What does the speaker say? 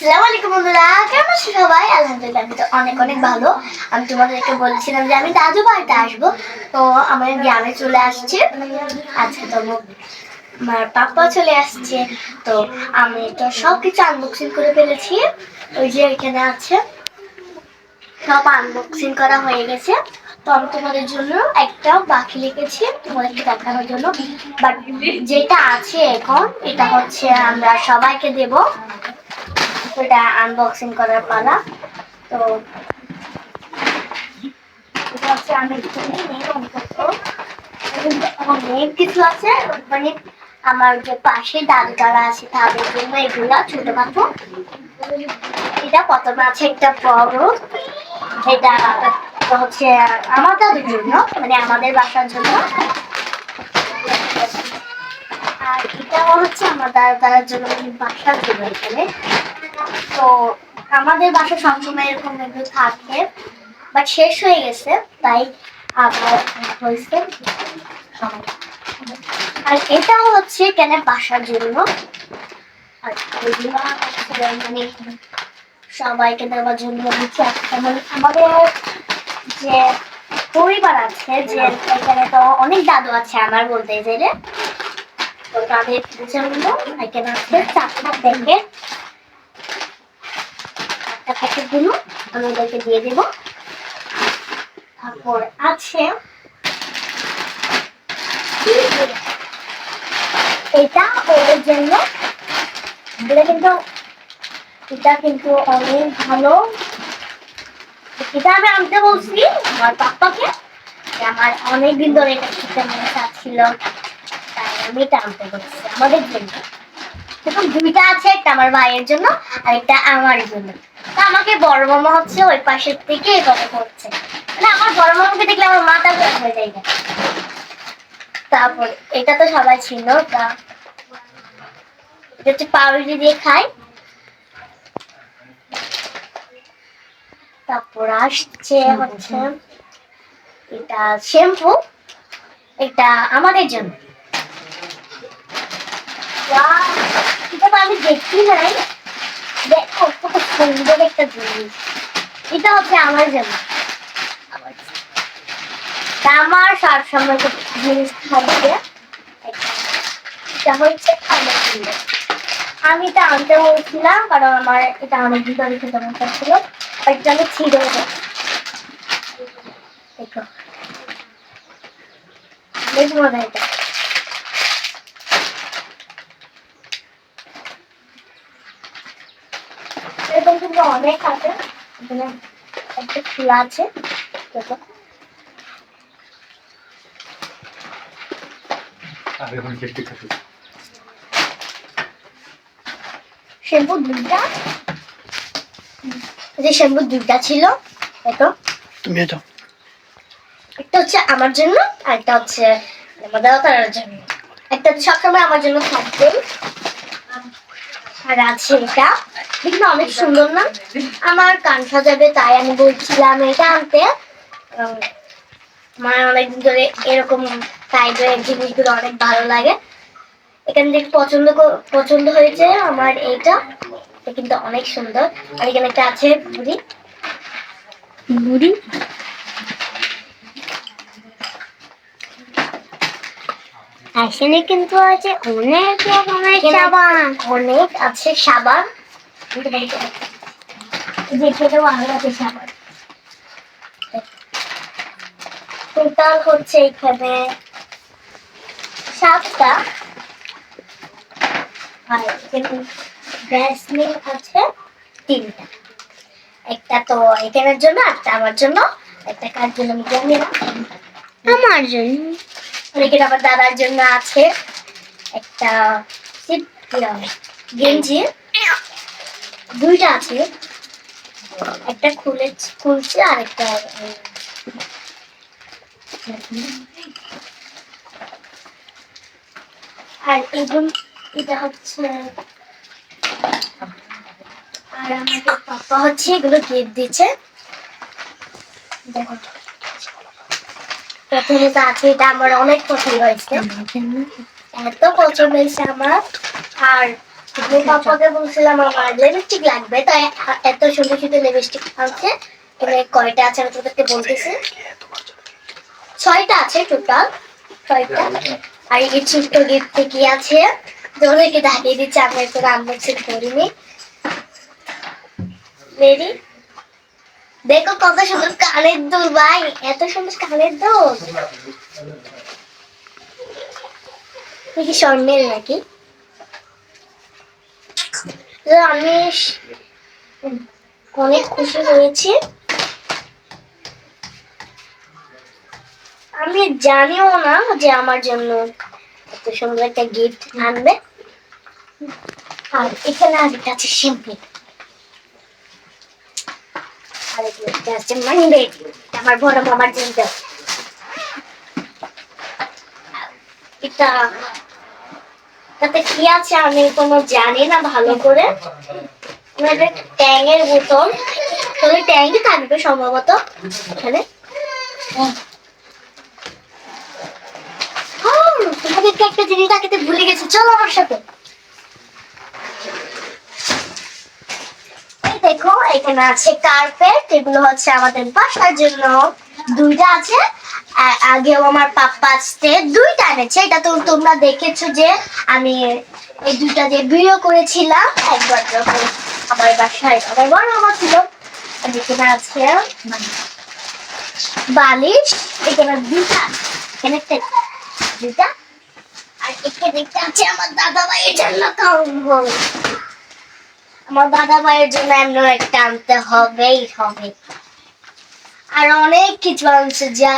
আসসালামু আলাইকুম বন্ধুরা, কেমন আছো সবাই? আলহামদুলিল্লাহ আমি তো অনেক অনেক ভালো। আমি তোমাদেরকে বলছিলাম যে আমি দাদু বাড়িতে আসবো, তো আমার গ্রামে চলে আসছে আজকে। তো আমার পাপা চলে আসছে, তো আমি তো সবকিছু আনবক্সিং করে ফেলেছি। ওই যে এখানে আছে, সব আনবক্সিং করা হয়ে গেছে। তো আমি তোমাদের জন্য একটা বাকি লিখেছি তোমাদেরকে দেখানোর জন্য, বাট যেটা আছে এখন এটা হচ্ছে আমরা সবাইকে দেব। এটা আনবক্সিং করার পালা। তো এটা হচ্ছে আমি অনেক কিছু আছে, মানে আমার যে পাশে দাদু তারা আছে তাদের জন্য এগুলা ছোটখাটো। এটা প্রথমে আছে একটা বড়, এটা হচ্ছে আমার দাদুর জন্য, মানে আমাদের বাসার জন্য। আর এটা হচ্ছে আমার দাদার জন্য, মানে বাসার জন্য এখানে। তো আমাদের বাসা সবসময় এরকম এগুলো থাকে, বাট শেষ হয়ে গেছে, তাই আবার হয়েছে। আর এটা হচ্ছে কেন বাসার জন্য, আর এগুলো মানে সবাইকে দেওয়ার জন্য দিচ্ছে একটা, মানে আমাদের যে পরিবার আছে, যে এখানে তো অনেক দাদু আছে আমার বলতে গেলে, তো তাদের জন্য এখানে আছে চারটা প্যাকেট। প্যাকেটগুলো আমি ওদেরকে দিয়ে দেবো। তারপর আছে এটা ওদের জন্য, এটা কিন্তু অনেক ভালো। এটা আমি আনতে বলছি আমার পাপ্পাকে, আমার অনেকদিন ধরে এটা খেতে মনে চাচ্ছিল, তাই আমি এটা আনতে বলছি আমাদের জন্য। এখন দুইটা আছে, একটা আমার ভাইয়ের জন্য আর একটা আমার জন্য। তা আমাকে বড় মামা হচ্ছে ওই পাশের থেকে কথা করছে, মানে আমার বড় মামাকে দেখলে আমার মাথা গরম হয়ে যায়। তারপর এটা তো সবাই ছিল, তা এটা হচ্ছে পাউরুটি দিয়ে খাই। তারপর আসছে হচ্ছে এটা শ্যাম্পু, এটা আমাদের জন্য। এটা তো আমি দেখি নাই, দেখো কত সুন্দর একটা জিনিস। এটা হচ্ছে আমার জন্য, আমার সব সময় জিনিস থাকবে। এটা হচ্ছে আমার জন্য, আমি এটা আনতে বলছিলাম কারণ আমার এটা অনেক ভিতরে খেতে মন চাচ্ছিল, এটা আমি ছিঁড়ে দেখো বেশ মজা। এটা এরকম কিন্তু অনেক আছে, এখানে একটা খোলা আছে দেখো। শ্যাম্পু দুইটা, যে শ্যাম্পু দুইটা ছিল দেখো, তুমি এটা একটা হচ্ছে আমার জন্য আর একটা হচ্ছে আমার দাদার জন্য। একটা সবসময় আমার জন্য থাকবে, আর আছে এটা দেখলে অনেক সুন্দর না, আমার কান সাজাবে, তাই আমি বলছিলাম এটা আনতে। আমার অনেকদিন ধরে এরকম টাইপের জিনিসগুলো অনেক ভালো লাগে। এখান থেকে পছন্দ হয়েছে আমার এইটা, এটা কিন্তু অনেক সুন্দর। আর এখানে একটা আছে বুড়ি বুড়ি, আসলে কিন্তু আছে অনেক রকমের সাবান, অনেক আছে সাবান, যেটাও আরো আছে সাবান। টোটাল হচ্ছে এখানে 7টা, আর এখানে ভ্যাসলিন আছে 3টা, একটা তো এখানের জন্য, একটা আমার জন্য, একটা কার জন্য আমি জানি না, আমার জন্য। এখানে আমার দাদার জন্য আছে একটা গেঞ্জি, দুইটা আছে, একটা খুলছে আর একটা। আর এটা হচ্ছে, আর আমাদের পাপা হচ্ছে এগুলো গিফট দিচ্ছে দেখো। প্রথমে তো আছে, এটা আমার অনেক পছন্দ হয়েছে, এত পছন্দ হয়েছে আমার। আর আমি পাপাকে বলছিলাম আমার লিপস্টিক লাগবে, তাই এত সুন্দর সুন্দর লিপস্টিক আনছে। এখানে কয়টা আছে আমি তোদেরকে বলতেছি, 6টা আছে টোটাল, 6টা। আর এই ছোট্ট গিফটে কি আছে তোদেরকে দেখিয়ে দিচ্ছি, আমি একটু আনবক্সিং করিনি। রেডি? দেখো কত সুন্দর কানের দুল ভাই, এত সুন্দর কানের দুল। কি স্বর্ণের নাকি? আমি অনেক খুশি হয়েছি। আমি জানিও না যে আমার জন্য এত সুন্দর একটা গিফট আনবে। আর এখানে আরেকটা আছে শ্যাম্পু, আরেকটা আছে মানি ব্যাগ, আমার বড় মামার জন্য। এটা তাতে কি আছে আমি কোনো জানি না ভালো করে। ট্যাংয়ের বোতল, তবে ট্যাঙ্কি থাকবে সম্ভবত এখানে। তোমাদেরকে একটা জিনিস দেখাতে ভুলে গেছি, চলো আমার সাথে। দেখো এখানে আছে কার্পেট, এগুলো হচ্ছে আমাদের বাসার জন্য। 2টা আছে, আগেও আমার পাপ্পা আসতে 2টা এনেছে। এটা তো তোমরা দেখেছো যে আমি এই 2টা দিয়ে ভিডিও করেছিলাম একবার যখন আমার বাসায় আমার বড় মামা ছিল। এখানে আছে বালিশ, এখানে 2টা, এখানে 2টা। আর এখানে দেখতে আছে আমার দাদা ভাইয়ের জন্য কম্বল। আমার দাদা ভাইয়ের জন্য এমন একটা আনতে হবেই হবে। আর অনেক কিছু আনছে যা